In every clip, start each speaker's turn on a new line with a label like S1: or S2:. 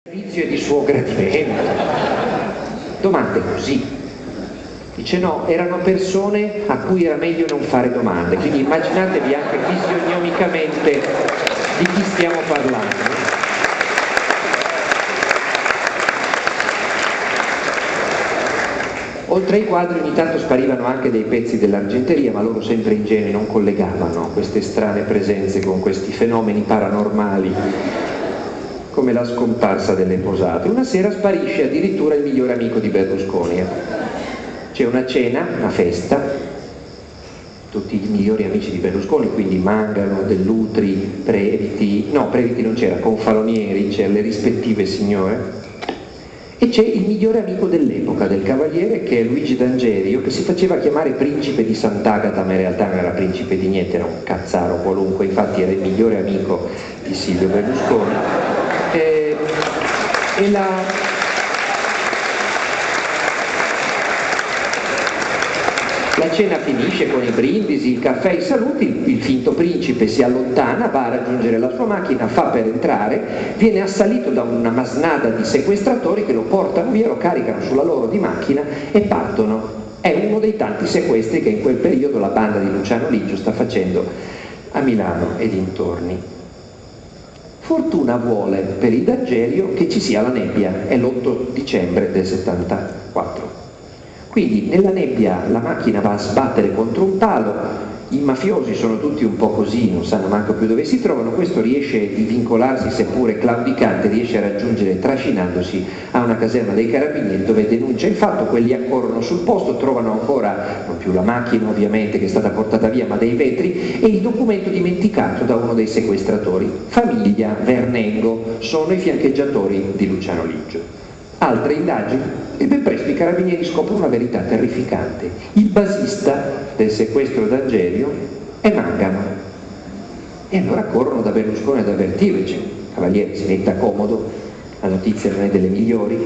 S1: servizio e di suo gradimento. Domande così. Dice no, erano persone a cui era meglio non fare domande, quindi immaginatevi anche fisionomicamente di chi stiamo parlando. Oltre ai quadri ogni tanto sparivano anche dei pezzi dell'argenteria, ma loro sempre ingenui non collegavano queste strane presenze con questi fenomeni paranormali, come la scomparsa delle posate. Una sera sparisce addirittura il migliore amico di Berlusconi. C'è una cena, una festa, tutti i migliori amici di Berlusconi, quindi Mangano, Dell'Utri, Previti non c'era, Confalonieri, c'erano le rispettive signore, e c'è il migliore amico dell'epoca del Cavaliere, che è Luigi D'Angerio, che si faceva chiamare principe di Sant'Agata, ma in realtà non era principe di niente, era un cazzaro qualunque, infatti era il migliore amico di Silvio Berlusconi. La cena finisce con i brindisi, il caffè, i saluti, il finto principe si allontana, va a raggiungere la sua macchina, fa per entrare, viene assalito da una masnada di sequestratori che lo portano via, lo caricano sulla loro di macchina e partono. È uno dei tanti sequestri che in quel periodo la banda di Luciano Liggio sta facendo a Milano e dintorni. Fortuna vuole per il D'Angerio che ci sia la nebbia, è l'8 dicembre del 74. Quindi nella nebbia la macchina va a sbattere contro un palo, i mafiosi sono tutti un po' così, non sanno manco più dove si trovano, questo riesce a vincolarsi, seppure claudicante, riesce a raggiungere trascinandosi a una caserma dei carabinieri dove denuncia il fatto, quelli accorrono sul posto, trovano ancora, non più la macchina ovviamente che è stata portata via, ma dei vetri e il documento dimenticato da uno dei sequestratori. Famiglia Vernengo, sono i fiancheggiatori di Luciano Liggio. Altre indagini e ben presto i carabinieri scoprono una verità terrificante. Il basista del sequestro d'Angerio è Mangano. E allora corrono da Berlusconi ad avvertirlo, dice: Cavaliere, si metta comodo, la notizia non è delle migliori.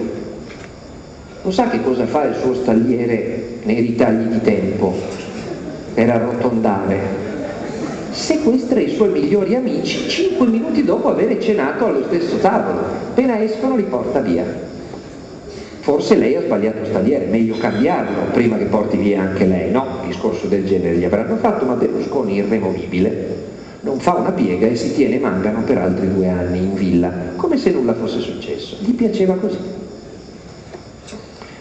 S1: Non sa che cosa fa il suo stalliere nei ritagli di tempo per arrotondare? Sequestra i suoi migliori amici 5 minuti dopo aver cenato allo stesso tavolo. Appena escono li porta via. Forse lei ha sbagliato stalliere, meglio cambiarlo prima che porti via anche lei, no? Un discorso del genere gli avranno fatto, ma Berlusconi irremovibile non fa una piega e si tiene Mangano per altri 2 anni in villa, come se nulla fosse successo. Gli piaceva così.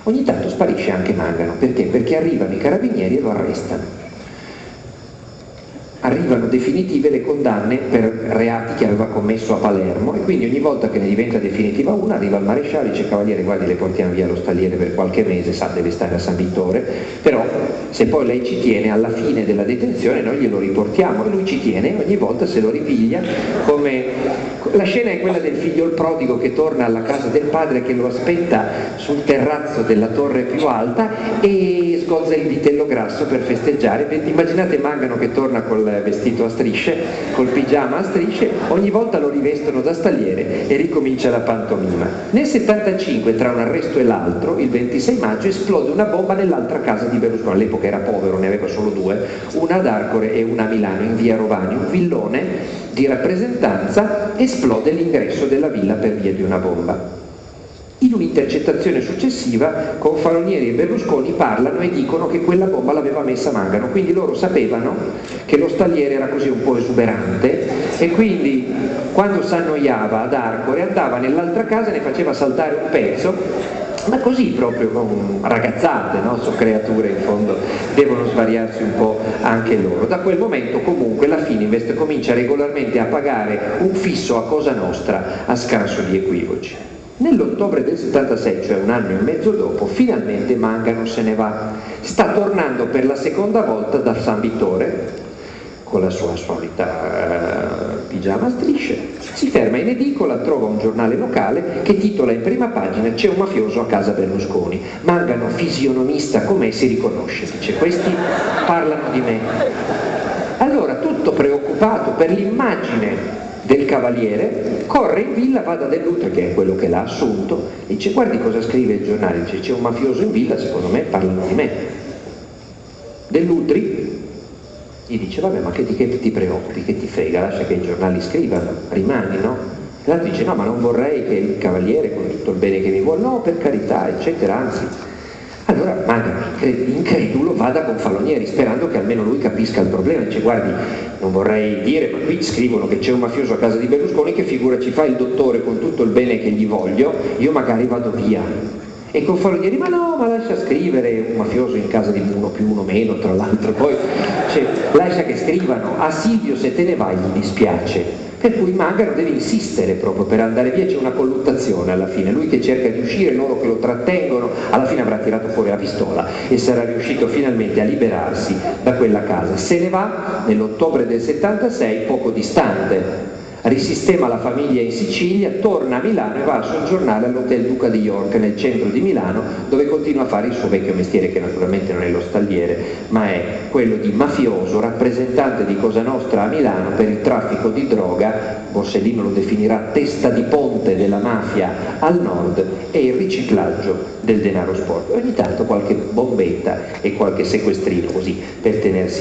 S1: Ogni tanto sparisce anche Mangano, perché? Perché arrivano i carabinieri e lo arrestano. Arrivano definitive le condanne per reati che aveva commesso a Palermo e quindi ogni volta che ne diventa definitiva una arriva il maresciallo e dice: Cavaliere, guardi, le portiamo via lo stalliere per qualche mese, sa, deve stare a San Vittore, però se poi lei ci tiene alla fine della detenzione noi glielo riportiamo, e lui ci tiene, ogni volta se lo ripiglia, come la scena è quella del figlio il prodigo che torna alla casa del padre che lo aspetta sul terrazzo della torre più alta e sgozza il vitello grasso per festeggiare. Immaginate Mangano che torna col vestito a strisce, col pigiama a strisce, ogni volta lo rivestono da stalliere e ricomincia la pantomima. Nel 75, tra un arresto e l'altro, il 26 maggio esplode una bomba nell'altra casa di Berlusconi, all'epoca era povero, ne aveva solo 2, una ad Arcore e una a Milano, in via Rovani, un villone di rappresentanza, esplode l'ingresso della villa per via di una bomba. In un'intercettazione successiva Confalonieri e Berlusconi parlano e dicono che quella bomba l'aveva messa Mangano, quindi loro sapevano che lo stalliere era così un po' esuberante e quindi quando si annoiava ad Arcore andava nell'altra casa e ne faceva saltare un pezzo, ma così proprio con ragazzate, no? Sono creature in fondo, devono svariarsi un po' anche loro. Da quel momento comunque la Fininvest comincia regolarmente a pagare un fisso a Cosa Nostra a scanso di equivoci. Nell'ottobre del 76, cioè 1 anno e mezzo dopo, finalmente Mangano se ne va. Sta tornando per la seconda volta da San Vittore, con la sua solita pigiama a strisce, si ferma in edicola, trova un giornale locale che titola in prima pagina: c'è un mafioso a casa Berlusconi. Mangano, fisionomista com'è, si riconosce, dice: questi parlano di me. Allora, tutto preoccupato per l'immagine del Cavaliere, corre in villa, va da Dell'Utri, che è quello che l'ha assunto, e dice: guardi cosa scrive il giornale, dice: c'è un mafioso in villa, secondo me parlano di me. Dell'Utri gli dice: vabbè, ma che ti preoccupi, che ti frega, lascia che i giornali scrivano, rimani, no? L'altro dice no, ma non vorrei che il cavaliere, con tutto il bene che mi vuole, no, per carità, eccetera, anzi. Allora magari incredulo vada con Falonieri sperando che almeno lui capisca il problema, dice guardi, non vorrei dire, ma qui scrivono che c'è un mafioso a casa di Berlusconi, che figura ci fa il dottore con tutto il bene che gli voglio, io magari vado via. E con Falonieri, ma no, ma lascia scrivere un mafioso in casa di uno più uno meno, tra l'altro, poi lascia che scrivano, a Silvio se te ne vai gli dispiace. Per cui Mangano deve insistere proprio per andare via, c'è una colluttazione alla fine, lui che cerca di uscire, loro che lo trattengono, alla fine avrà tirato fuori la pistola e sarà riuscito finalmente a liberarsi da quella casa. Se ne va nell'ottobre del 76, poco distante, risistema la famiglia in Sicilia, torna a Milano e va a soggiornare all'Hotel Duca di York nel centro di Milano, dove continua a fare il suo vecchio mestiere, che naturalmente non è lo stalliere, ma è quello di mafioso, rappresentante di Cosa Nostra a Milano per il traffico di droga. Borsellino lo definirà testa di ponte della mafia al nord, e il riciclaggio del denaro sporco. Ogni tanto qualche bombetta e qualche sequestrino così per tenersi